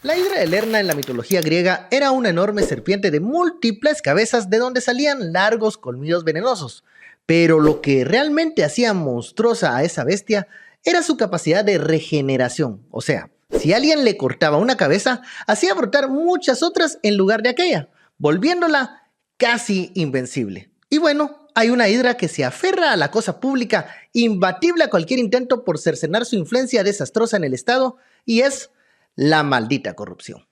La hidra de Lerna en la mitología griega era una enorme serpiente de múltiples cabezas de donde salían largos colmillos venenosos. Pero lo que realmente hacía monstruosa a esa bestia era su capacidad de regeneración. O sea, si alguien le cortaba una cabeza, hacía brotar muchas otras en lugar de aquella, volviéndola casi invencible. Y bueno, hay una hidra que se aferra a la cosa pública, imbatible a cualquier intento por cercenar su influencia desastrosa en el Estado, y es la maldita corrupción.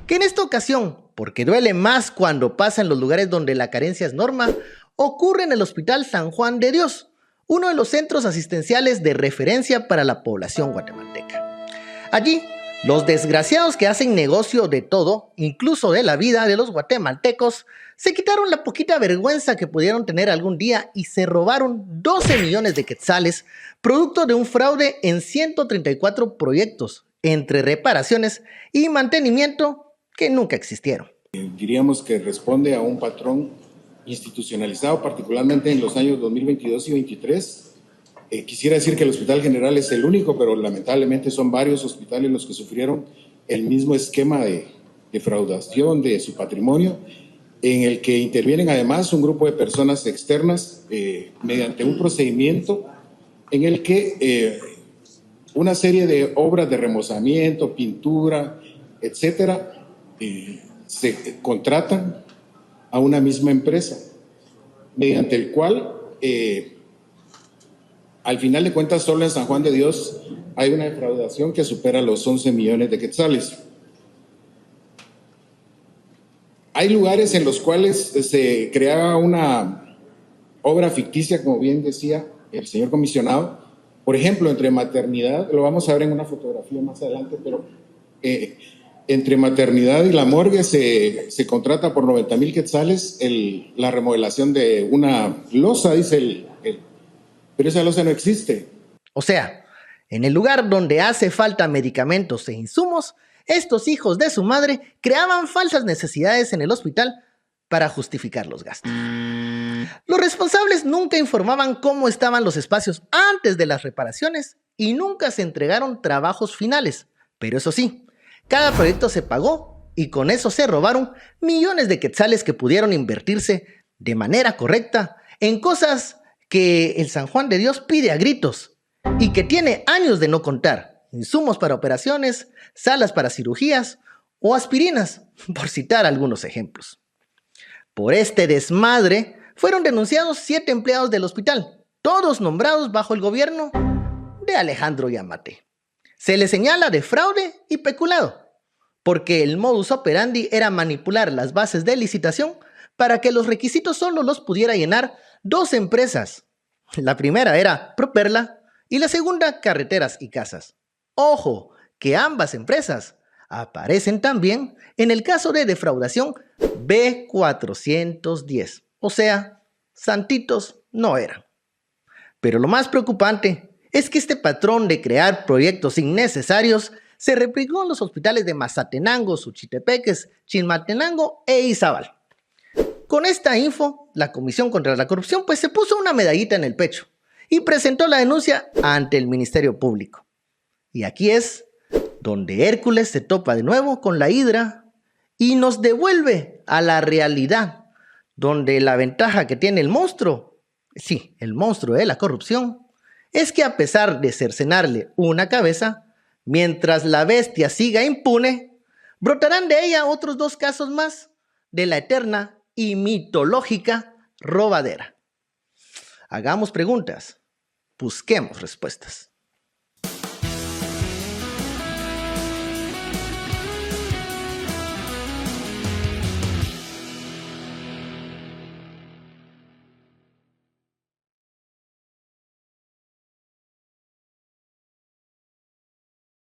Que en esta ocasión, porque duele más cuando pasa en los lugares donde la carencia es norma, ocurre en el Hospital San Juan de Dios, uno de los centros asistenciales de referencia para la población guatemalteca. Allí, los desgraciados que hacen negocio de todo, incluso de la vida de los guatemaltecos, se quitaron la poquita vergüenza que pudieron tener algún día y se robaron 12 millones de quetzales, producto de un fraude en 134 proyectos, entre reparaciones y mantenimiento que nunca existieron. Diríamos que responde a un patrón institucionalizado, particularmente en los años 2022 y 2023. Quisiera decir que el Hospital General es el único, pero lamentablemente son varios hospitales los que sufrieron el mismo esquema de defraudación de su patrimonio, en el que intervienen además un grupo de personas externas mediante un procedimiento en el que una serie de obras de remozamiento, pintura, etcétera, se contratan a una misma empresa, mediante el cual, al final de cuentas, solo en San Juan de Dios hay una defraudación que supera los 11 millones de quetzales. Hay lugares en los cuales se creaba una obra ficticia, como bien decía el señor comisionado. Por ejemplo, entre maternidad, lo vamos a ver en una fotografía más adelante, pero entre maternidad y la morgue se contrata por 90,000 quetzales la remodelación de una losa, dice pero esa losa no existe. O sea, en el lugar donde hace falta medicamentos e insumos, estos hijos de su madre creaban falsas necesidades en el hospital para justificar los gastos. Los responsables nunca informaban cómo estaban los espacios antes de las reparaciones y nunca se entregaron trabajos finales. Pero eso sí, cada proyecto se pagó y con eso se robaron millones de quetzales que pudieron invertirse de manera correcta en cosas que el San Juan de Dios pide a gritos y que tiene años de no contar: insumos para operaciones, salas para cirugías o aspirinas, por citar algunos ejemplos. Por este desmadre fueron denunciados 7 empleados del hospital, todos nombrados bajo el gobierno de Alejandro Yamatei. Se les señala de fraude y peculado, porque el modus operandi era manipular las bases de licitación para que los requisitos solo los pudiera llenar 2 empresas. La primera era Properla y la segunda Carreteras y Casas. Ojo, que ambas empresas aparecen también en el caso de defraudación B410. O sea, santitos no eran. Pero lo más preocupante es que este patrón de crear proyectos innecesarios se replicó en los hospitales de Mazatenango, Suchitepeques, Chilmatenango e Izabal. Con esta info, la Comisión contra la Corrupción se puso una medallita en el pecho y presentó la denuncia ante el Ministerio Público. Y aquí es donde Hércules se topa de nuevo con la hidra y nos devuelve a la realidad, donde la ventaja que tiene el monstruo, sí, el monstruo de la corrupción, es que a pesar de cercenarle una cabeza, mientras la bestia siga impune, brotarán de ella otros 2 casos más de la eterna y mitológica robadera. Hagamos preguntas, busquemos respuestas.